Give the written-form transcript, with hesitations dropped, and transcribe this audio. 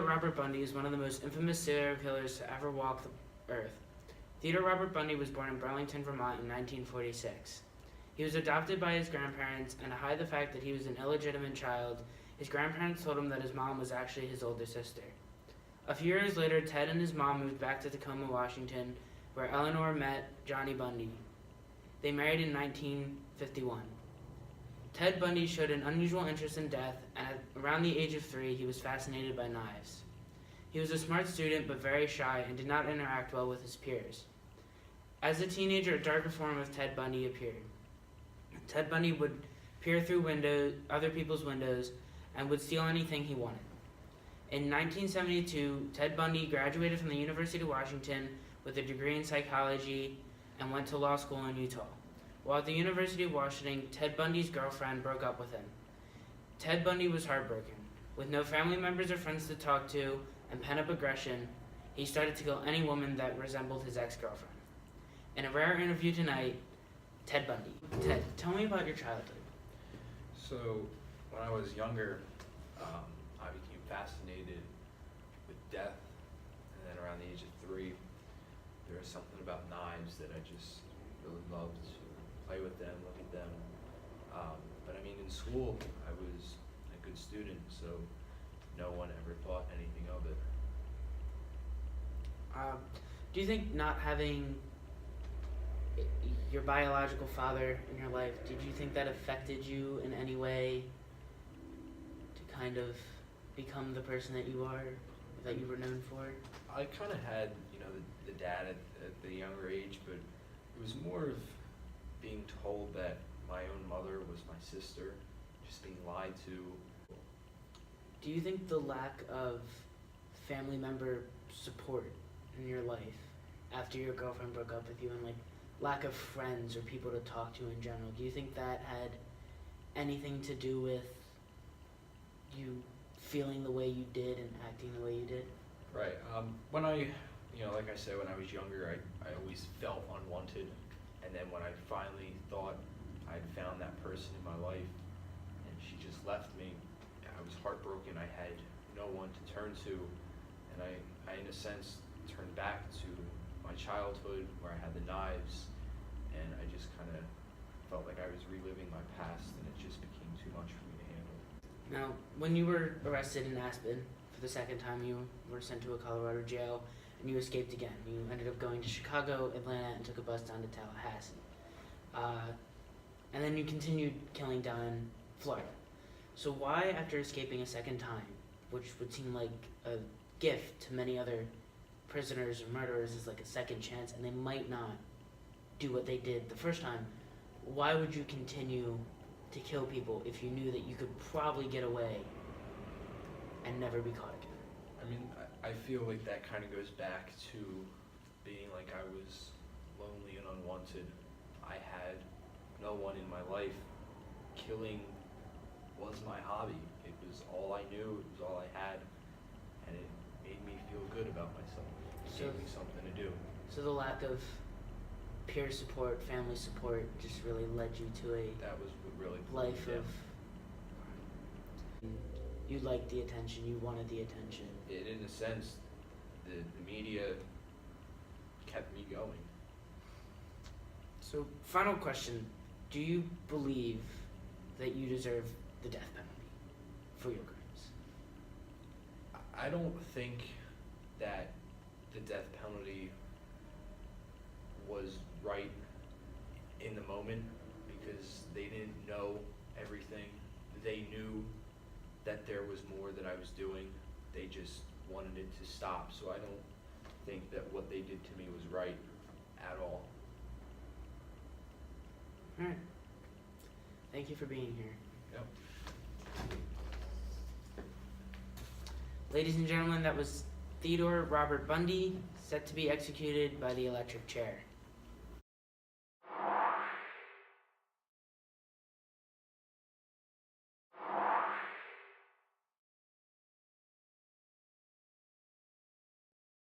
Robert Bundy is one of the most infamous serial killers to ever walk the earth. Theodore Robert Bundy was born in Burlington, Vermont in 1946. He was adopted by his grandparents, and to hide the fact that he was an illegitimate child, his grandparents told him that his mom was actually his older sister. A few years later, Ted and his mom moved back to Tacoma, Washington, where Eleanor met Johnny Bundy. They married in 1951. Ted Bundy showed an unusual interest in death, and at around the age of 3, he was fascinated by knives. He was a smart student but very shy and did not interact well with his peers. As a teenager, a darker form of Ted Bundy appeared. Ted Bundy would peer through other people's windows and would steal anything he wanted. In 1972, Ted Bundy graduated from the University of Washington with a degree in psychology and went to law school in Utah. While at the University of Washington, Ted Bundy's girlfriend broke up with him. Ted Bundy was heartbroken. With no family members or friends to talk to and pent-up aggression, he started to kill any woman that resembled his ex-girlfriend. In a rare interview tonight, Ted Bundy. Ted, tell me about your childhood. So, when I was younger, I became fascinated with death, and then around the age of 3, there was something about knives that I just really loved to play with them, look at them. But I mean, in school, I was a good student, so no one ever thought anything of it. Do you think not having your biological father in your life, did you think that affected you in any way to kind of become the person that you are, that you were known for? I kind of had, the dad at the younger age, but it was more of being told that my own mother was my sister, just being lied to. Do you think the lack of family member support in your life after your girlfriend broke up with you, and lack of friends or people to talk to in general, do you think that had anything to do with you feeling the way you did and acting the way you did? Right. When I, like I said, when I was younger, I always felt unwanted. And then when I finally thought I'd found that person in my life and she just left me, I was heartbroken. I had no one to turn to. And I in a sense, turned back to my childhood where I had the knives, and I just kind of felt like I was reliving my past, and it just became too much for me to handle. Now, when you were arrested in Aspen for the second time, you were sent to a Colorado jail, and you escaped again. You ended up going to Chicago, Atlanta, and took a bus down to Tallahassee. And then you continued killing down in Florida. So why, after escaping a second time, which would seem like a gift to many other prisoners or murderers, is like a second chance, and they might not do what they did the first time, why would you continue to kill people if you knew that you could probably get away and never be caught again? I mean, I feel like that kind of goes back to being like I was lonely and unwanted. I had no one in my life. Killing was my hobby. It was all I knew, it was all I had, and it made me feel good about myself. It gave me something to do. So the lack of peer support, family support, just really led you to That was what really life of... You liked the attention, you wanted the attention. In a sense, the media kept me going. So, final question. Do you believe that you deserve the death penalty for your crimes? I don't think that the death penalty was right in the moment because they didn't know everything. They knew that there was more that I was doing. They just wanted it to stop. So I don't think that what they did to me was right at all. All right. Thank you for being here. Yep. Ladies and gentlemen, that was Theodore Robert Bundy, set to be executed by the electric chair.